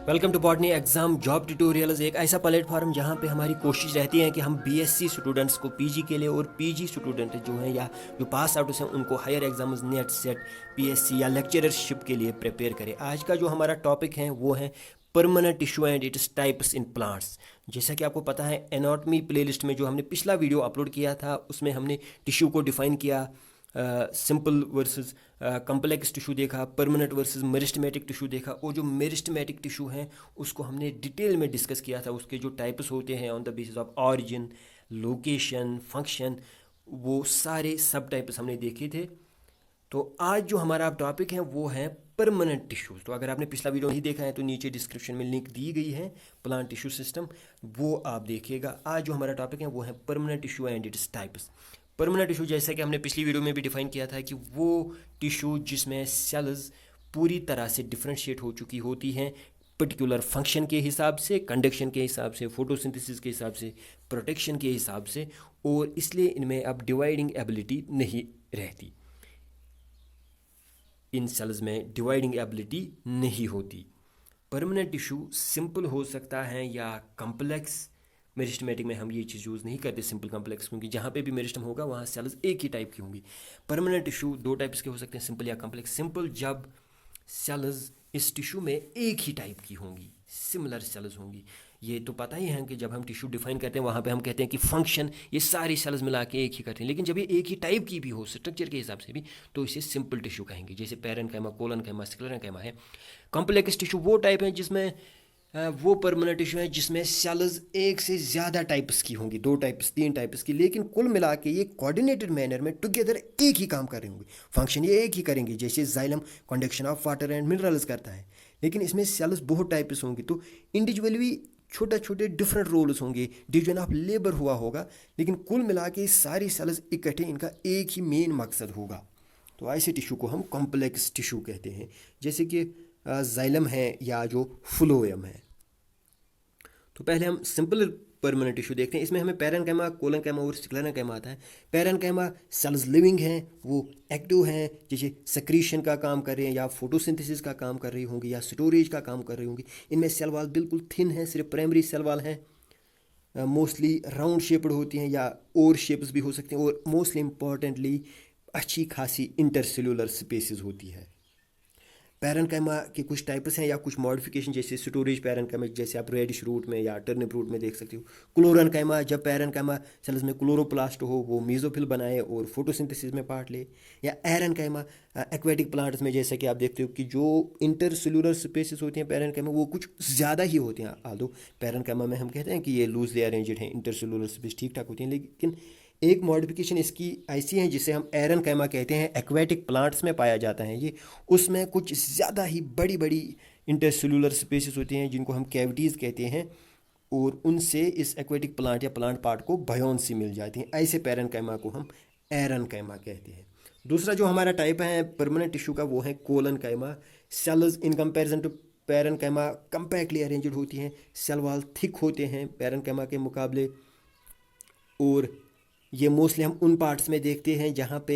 Welcome to botany exam job tutorials, एक ऐसा platform जहां पे हमारी कोशिश रहती है कि हम बीएससी स्टूडेंट्स को पीजी के लिए और पीजी स्टूडेंट जो हैं या जो पास आउट हैं उनको higher exams NET SET PSC या लेक्चरशिप के लिए प्रिपेयर करें। आज का जो हमारा टॉपिक है वो है permanent tissue and its types in plants. जैसा कि आपको पता है एनाटॉमी प्लेलिस्ट में जो हमने पिछला वीडियो अपलोड किया था उसमें हमने टिश्यू को डिफाइन किया, सिंपल वर्सेस कम्प्लेक्स टिश्यू देखा, परमानेंट वर्सेस मेरिस्टेमेटिक टिश्यू देखा, और जो मेरिस्टेमेटिक टिश्यू हैं उसको हमने डिटेल में डिस्कस किया था। उसके जो टाइप्स होते हैं on the basis of origin, location, function, वो सारे सब टाइप्स हमने देखे थे। तो आज जो हमारा टॉपिक है वो है परमानेंट टिश्यूज। तो अगर आपने पिछला वीडियो नहीं देखा है तो नीचे डिस्क्रिप्शन में लिंक दी गई है, प्लांट टिश्यू सिस्टम, वो आप देखिएगा। आज जो हमारा टॉपिक है वो है permanent tissue and its types. Permanent tissue जैसा कि हमने पिछली वीडियो में भी डिफाइन किया था कि वो टिश्यू जिसमें सेल्स पूरी तरह से डिफ्रेंशिएट हो चुकी होती हैं पर्टिकुलर फंक्शन के हिसाब से, कंडक्शन के हिसाब से, फोटोसिंथेसिस के हिसाब से, प्रोटेक्शन के हिसाब से, और इसलिए इनमें अब डिवाइडिंग एबिलिटी नहीं रहती। इन सेल्स में डिवाइडिंग एबिलिटी नहीं होती। परमानेंट टिश्यू सिंपल हो सकता है या कम्प्लेक्स। मेरिस्टेमेटिक में हम ये चीज़ यूज़ नहीं करते सिंपल कम्प्लेक्स, क्योंकि जहाँ पे भी मेरिस्टम होगा वहाँ सेल्स एक ही टाइप की होंगी। परमानेंट टिश्यू दो टाइप्स के हो सकते हैं, सिंपल या कम्प्लेक्स। सिंपल जब सेल्स इस टिश्यू में एक ही टाइप की होंगी, सिमिलर सेल्स होंगी। ये तो पता ही है कि जब हम टिश्यू डिफाइन करते हैं वहाँ पे हम कहते हैं कि फंक्शन ये सारी सेल्स मिला के एक ही करते हैं, लेकिन जब ये एक ही टाइप की भी हो स्ट्रक्चर के हिसाब से भी तो इसे सिंपल टिश्यू कहेंगे। जैसे पैरेन्काइमा, कोलनकाइमा, स्क्लेरेन्काइमा है। कॉम्प्लेक्स टिश्यू वो टाइप है जिसमें वो परमानेंट टिश्यू है जिसमें सेल्स एक से ज़्यादा टाइप्स की होंगी, दो टाइप्स, तीन टाइप्स की, लेकिन कुल मिला के ये कोऑर्डिनेटेड मैनर में टुगेदर एक ही काम कर रहे होंगे, फंक्शन ये एक ही करेंगे। जैसे xylem conduction of water and minerals करता है, लेकिन इसमें सेल्स बहुत टाइप्स होंगी, तो इंडिविजुअली भी छोटे छोटे डिफरेंट रोल्स होंगे, डिवीजन ऑफ लेबर हुआ होगा, लेकिन कुल मिला के सारी सेल्स इकट्ठे इनका एक ही मेन मकसद होगा। तो ऐसे टिश्यू को हम कॉम्प्लेक्स टिश्यू कहते हैं, जैसे कि जाइलम है या जो फ्लोएम है। तो पहले हम सिंपल परमानेंट टिश्यू देखते हैं। इसमें हमें पैरेन्काइमा, कोलनकाइमा और स्क्लेरेन्काइमा आता है। पैरेन्काइमा सेल्स लिविंग हैं, वो एक्टिव हैं, जैसे सक्रीशन का काम कर रहे हैं या फोटोसिंथेसिस का काम कर रही होंगी या स्टोरेज का काम कर रही होंगी। इनमें सेल वाल बिल्कुल थिन है, सिर्फ प्राइमरी सेल वाल हैं, मोस्टली राउंड शेप्ड होती हैं या और शेप्स भी हो सकते हैं, और मोस्टली इंपॉर्टेंटली अच्छी खासी इंटरसेल्यूलर स्पेसिस होती है। पैरेन्काइमा के कुछ टाइप्स हैं या कुछ मॉडिफिकेशन, जैसे स्टोरेज पैरेन्काइमा, जैसे आप रेडिश रूट में या टर्निप रूट में देख सकते हो। क्लोरेन्काइमा, जब पैरेन्काइमा सेल्स में क्लोरोप्लास्ट हो, वो मेसोफिल बनाए और फोटोसिंथेसिस में पार्ट ले। या एरेन्काइमा एक्वेटिक प्लांट्स में, जैसा कि आप देखते हो कि जो इंटरसेल्यूलर स्पेसिस होती हैं पैरेन्काइमा वो कुछ ज़्यादा ही होती हैं। आदो पैरेन्काइमा में हम कहते हैं कि ये लूजली अरेंज्ड हैं, इंटरसेल्यूलर स्पेस ठीक ठाक होती हैं, लेकिन एक मॉडिफिकेशन इसकी ऐसी है जिसे हम एरेन्काइमा कहते हैं, एक्वेटिक प्लांट्स में पाया जाता है ये। उसमें कुछ ज़्यादा ही बड़ी बड़ी इंटरसेल्यूलर स्पेसिस होती हैं जिनको हम कैविटीज़ कहते हैं, और उनसे इस एक्वेटिक प्लांट या प्लांट पार्ट को बायोन्सी मिल जाती हैं। ऐसे पैरेन्काइमा को हम एरेन्काइमा कहते हैं। दूसरा जो हमारा टाइप है परमानेंट टिश्यू का वो है collenchyma. Cells in comparison to parenchyma compactly arranged होती हैं, सेल वाल थिक होते हैं पैरेन्काइमा के मुकाबले, और ये मोस्टली हम उन पार्ट्स में देखते हैं जहाँ पे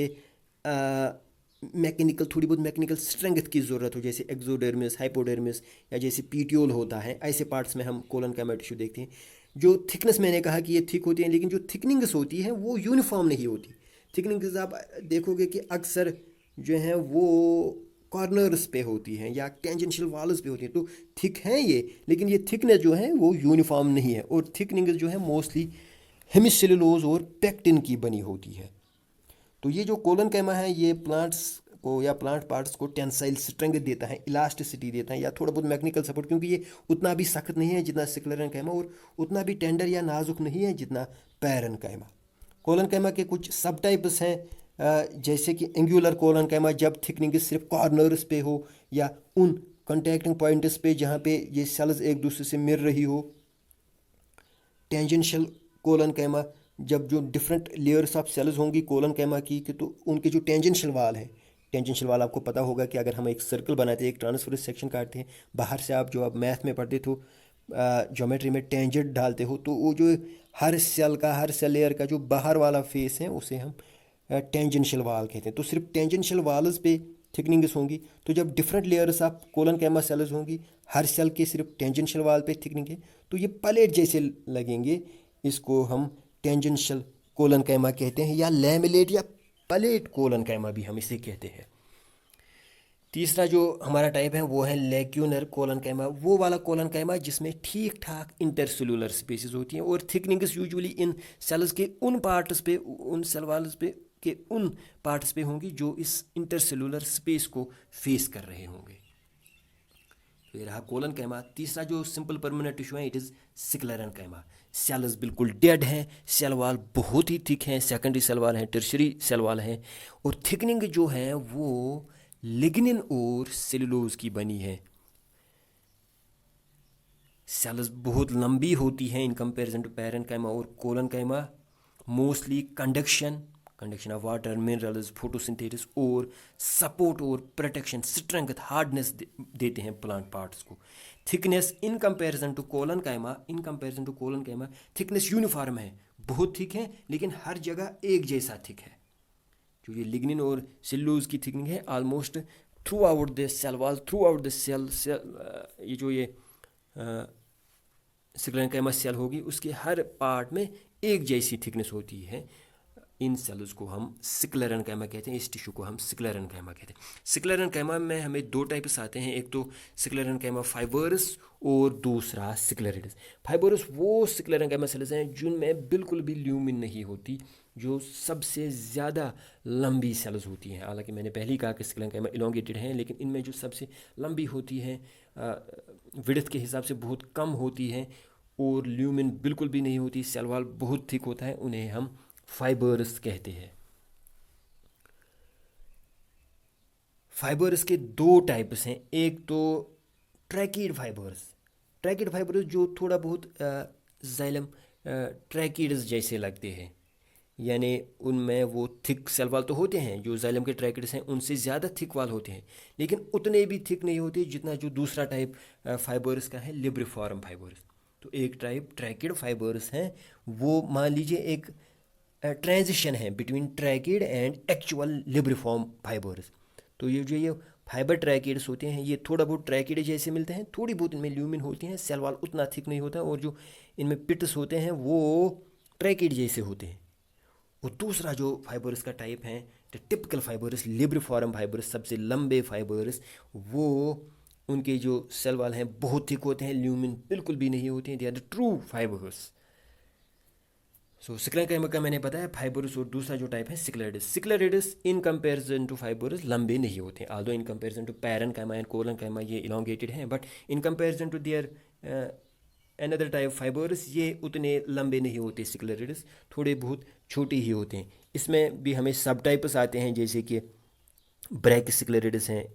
मैकेनिकल, थोड़ी बहुत मैकेनिकल स्ट्रेंथ की ज़रूरत हो, जैसे एक्सोडर्मिस, हाइपोडर्मिस या जैसे पीटियोल होता है। ऐसे पार्ट्स में हम कोलनकाइमा टिश्यू देखते हैं। जो थिकनेस मैंने कहा कि ये थिक होती हैं, लेकिन जो थिकनिंग्स होती है वो यूनिफॉर्म नहीं होती। थिकनिंग्स आप देखोगे कि अक्सर जो है वो कॉर्नर्स पे होती हैं या टेंजेंशियल वॉल्स पे होती हैं, तो थिक हैं ये, लेकिन ये थिकनेस जो है वो यूनिफॉर्म नहीं है, और थिकनिंग्स जो है मोस्टली हेमिसेलुलोज और पेक्टिन की बनी होती है। तो ये जो कोलनकाइमा है ये प्लांट्स को या प्लांट पार्ट्स को टेंसाइल स्ट्रेंथ देता है, इलास्टिसिटी देता है या थोड़ा बहुत मैकेनिकल सपोर्ट, क्योंकि ये उतना भी सख्त नहीं है जितना स्क्लेरेन्काइमा और उतना भी टेंडर या नाजुक नहीं है जितना पैरेन्काइमा। कोलनकाइमा के कुछ सब टाइप्स हैं, जैसे कि एंगुलर कोलनकाइमा, जब थिकनिंग सिर्फ कॉर्नर्स पे हो या उन कॉन्टैक्टिंग पॉइंट्स पे जहाँ पे ये सेल्स एक दूसरे से मिल रही हो। टेंजेंशियल कोलनकाइमा, जब जो डिफरेंट लेयर्स ऑफ सेल्स होंगी कोलनकाइमा की कि तो उनके जो टेंजेंशियल वाल हैं, टेंजेंशियल वाल आपको पता होगा कि अगर हम एक सर्कल बनाते हैं, एक ट्रांसफरस सेक्शन काटते हैं, बाहर से आप जो आप मैथ में पढ़ते थे, ज्योमेट्री में टेंजेंट डालते हो, तो वो जो हर सेल का, हर सेल लेयर का जो बाहर वाला फेस है उसे हम टेंजेंशियल वाल कहते हैं। तो सिर्फ टेंजेंशियल वाल्स पे थिकनिंग्स होंगी। तो जब डिफरेंट लेयर्स ऑफ कोलनकैमा सेल्स होंगी, हर सेल के सिर्फ टेंजेंशियल वाल पे थिकनिंग है, तो ये प्लेट जैसे लगेंगे। इसको हम टेंजेंशियल कोलनकैमा कहते हैं, या लैमिलेट या प्लेट कोलनकैमा भी हम इसे कहते हैं। तीसरा जो हमारा टाइप है वो है लेक्यूनर कोलनकैमा, वो वाला कोलनकैमा जिसमें ठीक ठाक इंटरसेलुलर स्पेसेस होती हैं और थिकनिंग्स यूजुअली इन सेल्स के उन पार्ट्स पे, उन सेल वाल्स पे के उन पार्ट्स पे होंगी जो इस इंटरसेलुलर स्पेस को फेस कर रहे होंगे। तो ये रहा कोलनकैमा। तीसरा जो सिंपल परमानेंट टिश्यू है, इट इज़ सिक्लेरेनकैमा। सेल्स बिल्कुल डेड हैं, सेल वाल बहुत ही थिक हैं, सेकेंडरी सेल वाल हैं, टर्शरी सेल वाल हैं, और थिकनिंग जो है वो लिग्निन और सेलुलोज की बनी है। सेल्स बहुत लंबी होती हैं इन कंपैरिजन टू पैरेन्काइमा और collenchyma. Mostly conduction of water, minerals, photosynthesis और सपोर्ट और प्रोटेक्शन, स्ट्रेंथ, हार्डनेस देते हैं प्लांट पार्ट्स को। Thickness in comparison to collenchyma thickness uniform है, बहुत थिक है, लेकिन हर जगह एक जैसा थिक है। जो ये लिग्निन और सेलुलोज की थिकनिंग है almost throughout the cell wall, throughout the cell, ये जो ये सिक्लेरेनकैमा सेल होगी उसके हर पार्ट में एक जैसी थिकनेस होती है। इन सेल्स को हम सिक्लेरेनकैमा कहते हैं, इस टिश्यू को हम सिक्लेरेनकैमा कहते हैं। सिक्लेरेनकैमा में हमें दो टाइप्स आते हैं, एक तो सिक्लेरेनकैमा फाइबरस और दूसरा सिक्लेरिडस। फाइबरस वो सिक्लेरेनकैमा सेल्स हैं जिनमें बिल्कुल भी ल्यूमिन नहीं होती, जो सबसे ज़्यादा लंबी सेल्स होती हैं। हालांकि मैंने पहले ही कहा कि सिक्लेरेनकैमा इलोंगेटेड हैं, लेकिन इनमें जो सबसे लंबी होती हैं विड्थ के हिसाब से बहुत कम होती हैं और ल्यूमिन बिल्कुल भी नहीं होती, सेल वॉल बहुत थिक होता है, उन्हें हम फाइबर्स कहते हैं। फाइबर्स के दो टाइप्स हैं, एक तो ट्रैकीड फाइबर्स जो थोड़ा बहुत जाइलम ट्रैकीड्स जैसे लगते हैं, यानी उनमें वो थिक सेल वाल तो होते हैं जो जाइलम के ट्रैकीड्स हैं, उनसे ज़्यादा थिक वाल होते हैं, लेकिन उतने भी थिक नहीं होते जितना जो दूसरा टाइप फाइबर्स का है, लिब्रिफॉर्म फाइबर्स। तो एक टाइप ट्रैकीड फाइबर्स हैं, वो मान लीजिए एक ट्रांजिशन है between tracheid and actual libriform fibres. तो ये जो ये फाइबर ट्रैकिड्स होते हैं, ये थोड़ा बहुत ट्रैकिड जैसे मिलते हैं, थोड़ी बहुत इनमें ल्यूमिन होती हैं, सेल वाल उतना थिक नहीं होता, और जो इनमें पिट्स होते हैं वो ट्रैकिड जैसे होते हैं। और दूसरा जो फाइबर्स का टाइप है, टिपिकल फाइबर्स, लिब्रिफॉर्म फाइबर्स, सबसे लंबे फाइबर्स, वो उनके जो सेल वाल हैं बहुत थिक होते हैं, ल्यूमिन बिल्कुल भी नहीं होते हैं, they are the true fibres. So sclerenchyma का मैंने बताया फाइबरस, और दूसरा जो टाइप है sclereids in comparison to fibres लंबे नहीं होते, although in comparison to parenchyma and collenchyma ये इलोंगेटेड हैं, but in comparison to their another type fibres ये उतने लंबे नहीं होते। सिक्लेरिडस थोड़े बहुत छोटे ही होते हैं। इसमें भी हमें सब टाइप्स आते हैं, जैसे कि ब्रैकिसिक्लेरिडस हैं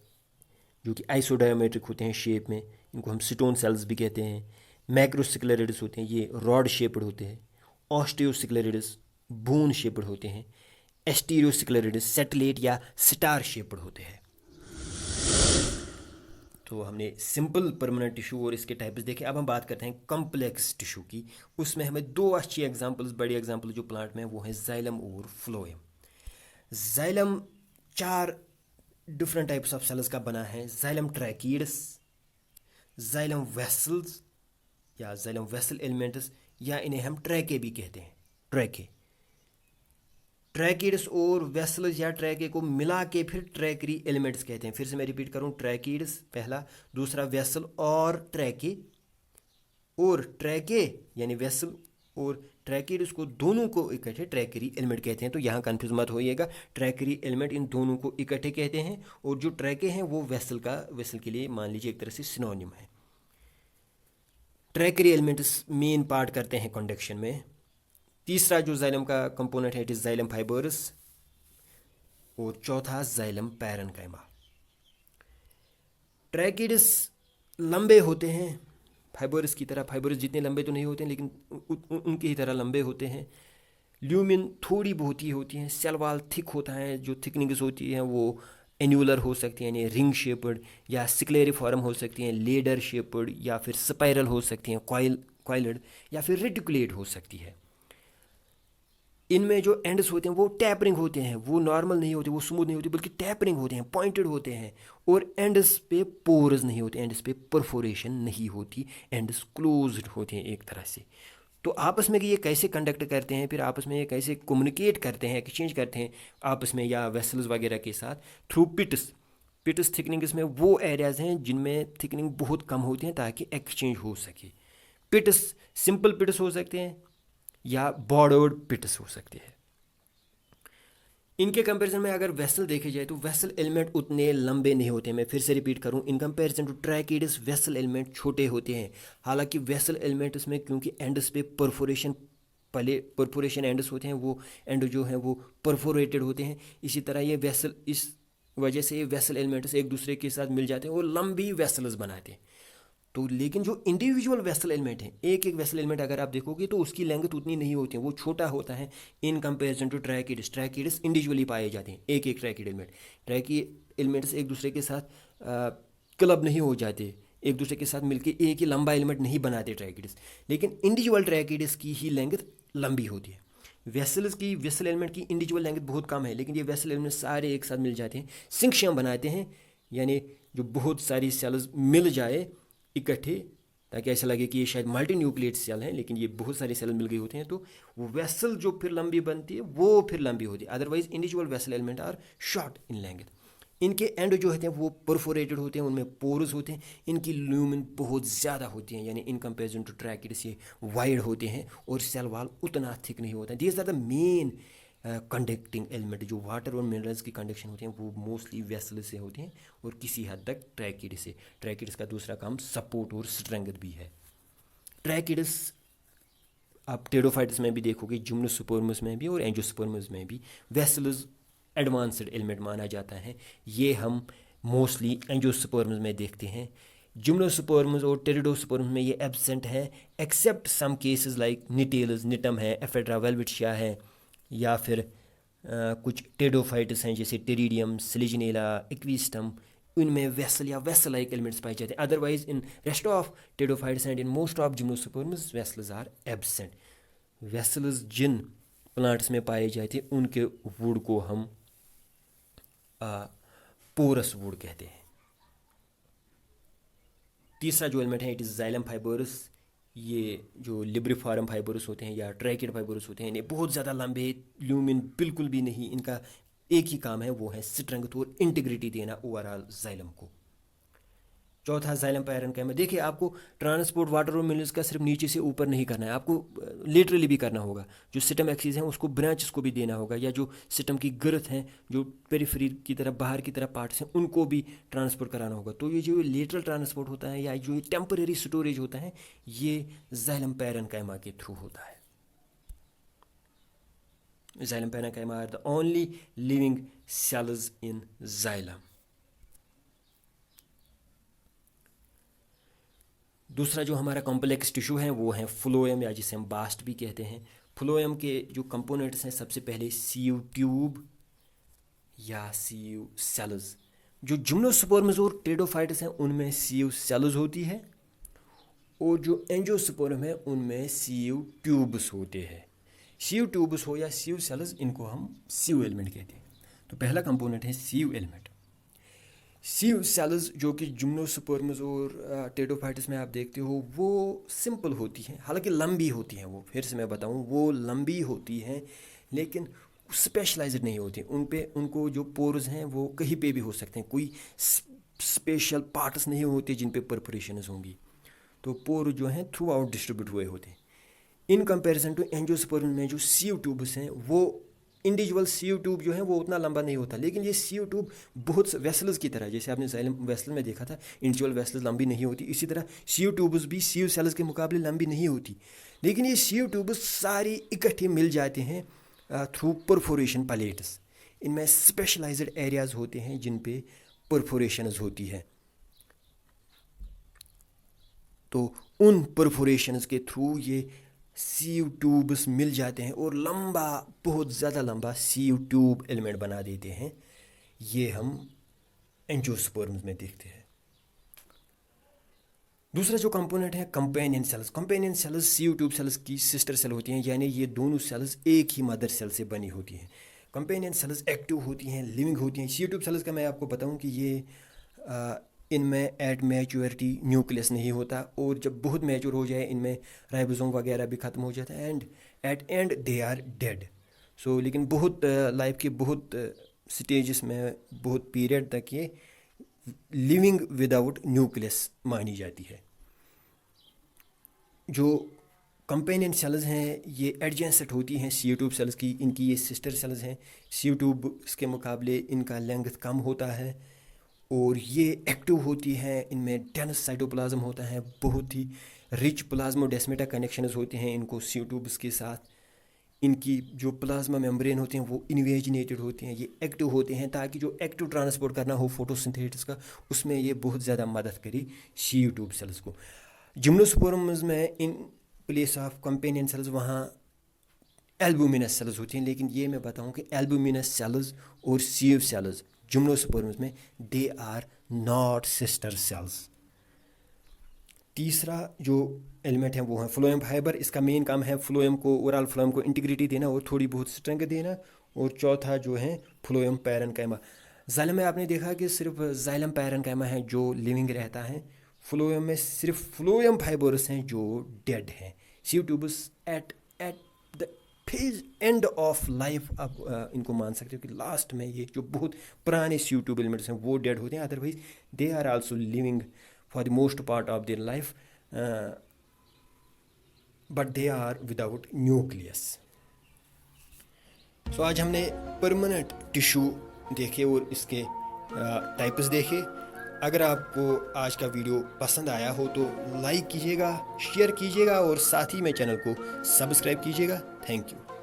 जो कि आइसोडायमेट्रिक होते हैं शेप में, इनको हम स्टोन सेल्स भी कहते हैं। मैक्रोसिक्लेरिडस होते हैं, ये रॉड शेप्ड होते हैं। ऑस्टियोसिक्लेरिडस बून शेप्ड होते हैं। एस्टीरियोसिक्लेरिडस सैटेलाइट या स्टार शेप्ड होते हैं। तो हमने सिंपल परमानेंट टिश्यू और इसके टाइप्स देखे। अब हम बात करते हैं कॉम्प्लेक्स टिश्यू की। उसमें हमें दो अच्छी एग्जांपल्स, बड़ी एग्जांपल जो प्लांट में वो है जाइलम और phloem. Xylem 4 different types of cells का बना है, जाइलम ट्रैकीड्स, जाइलम वेसल्स या जाइलम वेसल एलिमेंट्स, या इन्हें हम ट्रैके भी कहते हैं। ट्रैकिड्स और वेसल्स या ट्रैके को मिला के फिर ट्रैकरी एलिमेंट्स कहते हैं। फिर से मैं रिपीट करूं, ट्रैकिड्स पहला, दूसरा वेसल और ट्रैके, और ट्रैके यानी वेसल और ट्रैकिड्स को दोनों को इकट्ठे ट्रैकरी एलिमेंट कहते हैं। तो यहाँ कन्फ्यूज मत होइएगा, ट्रैकरी एलिमेंट इन दोनों को इकट्ठे कहते हैं, और जो ट्रैके हैं वो वेसल के लिए मान लीजिए एक तरह से सिनोनिम है। ट्रैकरी एलिमेंट्स मेन पार्ट करते हैं कंडक्शन में। तीसरा जो जाइलम का कंपोनेंट है, इट इज जाइलम फाइबर्स, और चौथा जाइलम पैरेन्काइमा। ट्रैकिड्स लंबे होते हैं फाइबर्स की तरह, फाइबर्स जितने लंबे तो नहीं होते हैं लेकिन उनकी ही तरह लंबे होते हैं। ल्यूमिन थोड़ी बहुत ही होती हैं, सेल वाल थिक होता है, जो थिकनिंग्स होती हैं वो एन्यूलर हो सकती हैं, यानी रिंग शेप्ड, या सिक्लेरिफॉर्म हो सकती हैं, लेडर शेप्ड, या फिर स्पाइरल हो सकती हैं, क्वाइल्ड, या फिर रेटिकुलेट हो सकती है। इनमें जो एंड्स होते हैं वो टैपरिंग होते हैं, वो नॉर्मल नहीं होते, वो स्मूथ नहीं होते, बल्कि टैपरिंग होते हैं, पॉइंटेड होते हैं। और एंड्स पे पोर्स नहीं होते, एंड्स पे परफोरेशन नहीं होती, एंड्स क्लोज्ड होते हैं एक तरह से। तो आपस में कि ये कैसे कंडक्ट करते हैं, फिर आपस में ये कैसे कम्युनिकेट करते हैं, एक्सचेंज करते हैं आपस में या वेसल्स वगैरह के साथ, थ्रू पिट्स। पिट्स थिकनिंग्स में वो एरियाज हैं जिनमें थिकनिंग बहुत कम होती है ताकि एक्सचेंज हो सके। पिट्स सिंपल पिट्स हो सकते हैं या बॉर्डर्ड पिट्स हो सकते हैं। इनके कंपैरिजन में अगर वेसल देखे जाए तो वेसल एलिमेंट उतने लंबे नहीं होते। मैं फिर से रिपीट करूं, in comparison to tracheids vessel element छोटे होते हैं। हालांकि वेसल एलिमेंट्स में क्योंकि एंड्स पे परफोरेशन, पहले परफोरेशन एंड्स होते हैं, वो एंड जो हैं वो परफोरेटेड होते हैं, इसी तरह ये वेसल, इस वजह से ये वेसल एलिमेंट्स एक दूसरे के साथ मिल जाते हैं और लंबी वेसल्स बनाते हैं। तो लेकिन जो इंडिविजुअल वेसल एलिमेंट है, एक एक वेसल एलिमेंट अगर आप देखोगे तो उसकी लेंथ उतनी नहीं होती है, वो छोटा होता है in comparison to tracheids. Tracheids individually पाए जाते हैं, एक एक ट्रैकिड एलिमेंट। ट्रैकिड एलिमेंट्स एक दूसरे के साथ क्लब नहीं हो जाते, एक दूसरे के साथ मिलकर एक ही लंबा एलिमेंट नहीं बनाते ट्रैकिड्स, लेकिन इंडिविजुअल ट्रैकिड्स की ही लेंथ लंबी होती है। वेसल एलिमेंट की इंडिविजुअल लेंथ बहुत कम है, लेकिन ये वेसल एलिमेंट सारे एक साथ मिल जाते हैं, सिंक्शियम बनाते हैं, यानी जो बहुत सारी सेल्स मिल जाए इकट्ठे, ताकि ऐसा लगे कि ये शायद मल्टी न्यूक्लिएट सेल हैं, लेकिन ये बहुत सारे सेल मिल गए होते हैं, तो वो वेसल जो फिर लंबी बनती है वो फिर लंबी होती है। Otherwise individual vessel element are short in length. इनके एंड जो होते हैं वो परफोरेटेड होते हैं, उनमें पोर्स होते हैं, इनकी ल्यूमिन बहुत ज़्यादा होती हैं, यानी इन कंपेरिजन टू ट्रैकिड्स ये वाइड होते हैं और सेल वाल उतना थिक नहीं होता है। These are the main conducting element. जो वाटर और मिनरल्स की कंडक्शन होती हैं वो मोस्टली वेसल से होती हैं और किसी हद तक ट्रैकिड से। ट्रैकिड्स का दूसरा काम सपोर्ट और स्ट्रेंथ भी है। ट्रैकिड्स आप टेडोफाइट्स में भी देखोगे, जिम्नोस्पर्म्स में भी और एंजियोस्पर्म्स में भी वेसल्स एडवांस्ड एलिमेंट माना जाता है। ये हम मोस्टली एंजियोस्पर्म्स में देखते हैं। जिम्नोस्पर्म्स और टेरिडोस्पर्म्स में ये एब्सेंट है, एक्सेप्ट सम केसेस लाइक निटेल्स, निटम है, एफेड्रा वेल्वेटिया है, या फिर कुछ टेडोफाइट्स हैं जैसे टेरिडियम, सिलिजिनेला, इक्विस्टम, इनमें वेसल या वेसल लाइक एलिमेंट्स पाए जाते हैं। Otherwise in rest of pteridophytes and in most of gymnosperms vessels are absent. Vessels जिन प्लांट्स में पाए जाते हैं उनके वुड को हम पोरस वुड कहते हैं। तीसरा जो एलिमेंट है इट इज़ जाइलम फाइबरस। ये जो लिब्रिफॉर्म फाइबरस होते हैं या ट्रैकिड फाइबरस होते हैं, इन्हें बहुत ज़्यादा लंबे, ल्यूमिन बिल्कुल भी नहीं, इनका एक ही काम है, वो है स्ट्रेंथ और इंटीग्रिटी देना ओवरऑल जाइलम को। चौथा जाइलम पैरेन्काइमा। देखिए, आपको ट्रांसपोर्ट वाटर और मिनरल्स का सिर्फ नीचे से ऊपर नहीं करना है, आपको लिटरली भी करना होगा। जो सिस्टम एक्सिस है उसको ब्रांचेस को भी देना होगा, या जो सिस्टम की गर्थ है, जो पेरिफेरी की तरफ, बाहर की तरफ पार्ट्स हैं, उनको भी ट्रांसपोर्ट कराना होगा। तो ये जो लेटरल ट्रांसपोर्ट होता है या जो टेम्परेरी स्टोरेज होता है, ये जाइलम पैरेन्काइमा के थ्रू होता है। Xylem parenchyma are the only living cells in xylem. दूसरा जो हमारा कॉम्प्लेक्स टिश्यू है वो है फ्लोएम, या जिसे हम बास्ट भी कहते हैं। फ्लोएम के जो कंपोनेंट्स हैं, सबसे पहले सीयू ट्यूब या सीयू सेल्स। जो जिम्नोस्पर्म्स और टेडोफाइट्स हैं उनमें सीयू सेल्स होती है, और जो एंजियोस्पर्म है उनमें सीयू ट्यूब्स होते हैं। सीयू ट्यूब्स हो या सीयू सेल्स, इनको हम सीयू एलिमेंट कहते हैं। तो पहला कंपोनेंट है सीयू एलिमेंट। सीयू सेल्स जो कि जिम्नोस्पर्म्स और टेडोफाइट्स में आप देखते हो वो सिंपल होती हैं, हालांकि लंबी होती हैं। वो फिर से मैं बताऊं, वो लंबी होती हैं लेकिन स्पेशलाइज्ड नहीं होती। उनको जो पोर्स हैं वो कहीं पे भी हो सकते हैं, कोई स्पेशल पार्ट्स नहीं होते जिन पे परफोरेशंस होंगी। तो पोर जो हैं थ्रू आउट डिस्ट्रीब्यूट हुए होते हैं। इन कंपैरिजन टू एंजियोस्पर्म में जो सीयू ट्यूब्स हैं, वो इंडिविजुअल सीयू ट्यूब जो है वो उतना लंबा नहीं होता, लेकिन ये सीयू ट्यूब बहुत वेसल्स की तरह, जैसे आपने जाइलम वेसल में देखा था इंडिविजुअल वेसल्स लंबी नहीं होती, इसी तरह सीयू ट्यूब्स भी सीयू सेल्स के मुकाबले लंबी नहीं होती। लेकिन ये सीयू ट्यूब्स सारी इकट्ठे मिल जाते हैं थ्रू परफोरेशन पैलेट्स। इनमें स्पेशलाइज्ड एरियाज होते हैं जिन पे परफोरेशंस होती है। तो उन परफोरेशंस के थ्रू ये सीयू ट्यूब्स मिल जाते हैं और लंबा, बहुत ज़्यादा लंबा सीयू ट्यूब एलिमेंट बना देते हैं। ये हम एंजियोस्पर्म्स में देखते हैं। दूसरा जो कंपोनेंट है companion cells CO tube cells की सिस्टर सेल होती हैं, यानी ये दोनों सेल्स एक ही मदर सेल से बनी होती हैं। कंपेनियन सेल्स एक्टिव होती हैं, लिविंग होती हैं। सीओ ट्यूब सेल्स का मैं आपको बताऊं कि ये इनमें एट मैच्योरिटी न्यूक्लियस नहीं होता, और जब बहुत मैच्योर हो जाए इनमें राइबोसोम वगैरह भी ख़त्म हो जाता है, and at end they are dead. So लेकिन बहुत लाइफ के बहुत स्टेजेस में, बहुत पीरियड तक ये लिविंग विदाउट न्यूक्लियस मानी जाती है। जो कंपेनियन सेल्स हैं ये एडजेंसेंट होती हैं सीओ ट्यूब सेल्स की, इनकी ये सिस्टर सेल्स हैं। सीओ ट्यूब के मुकाबले इनका लेंथ कम होता है, और ये एक्टिव होती हैं। इनमें डेंस साइटोप्लाज्म होता है, बहुत ही रिच प्लाज्मोडेस्माटा कनेक्शंस होते हैं इनको सीओ ट्यूब्स के साथ। इनकी जो प्लाज्मा मेम्ब्रेन होते हैं वो इन्वेजिनेटेड होते हैं, ये एक्टिव होते हैं, ताकि जो एक्टिव ट्रांसपोर्ट करना हो फोटोसिंथेसिस का, उसमें ये बहुत ज़्यादा मदद करे सीओ ट्यूब सेल्स को। जिम्नोस्पोर्म्स में in place of companion cells वहाँ एल्बुमिनस सेल्स होती हैं, लेकिन ये मैं बताऊँ कि एल्बुमिनस सेल्स और सीओ सेल्स जिम्नोस्पोर्म्स में they are not sister cells. तीसरा जो एलिमेंट है वो है फ्लोएम फाइबर। इसका मेन काम है फ्लोएम को, ओवरऑल फ्लोएम को इंटीग्रिटी देना और थोड़ी बहुत स्ट्रेंथ देना। और चौथा जो है फ्लोएम पैरेन्काइमा। जाइलम में आपने देखा कि सिर्फ जाइलम पैरेन्काइमा है जो लिविंग रहता है, फ्लोएम में सिर्फ फ्लोएम फाइबर्स हैं जो डेड हैं। CO tubes at the phase end of life आप इनको मान सकते हो कि लास्ट में ये जो बहुत पुराने सीओ ट्यूब एलिमेंट्स हैं वो डेड होते हैं, otherwise they are also living for the most part of their life, but they are without nucleus. So आज हमने परमानेंट टिश्यू देखे और इसके टाइप्स देखे। अगर आपको आज का वीडियो पसंद आया हो तो लाइक कीजिएगा, शेयर कीजिएगा और साथ ही में चैनल को सब्सक्राइब कीजिएगा। Thank you.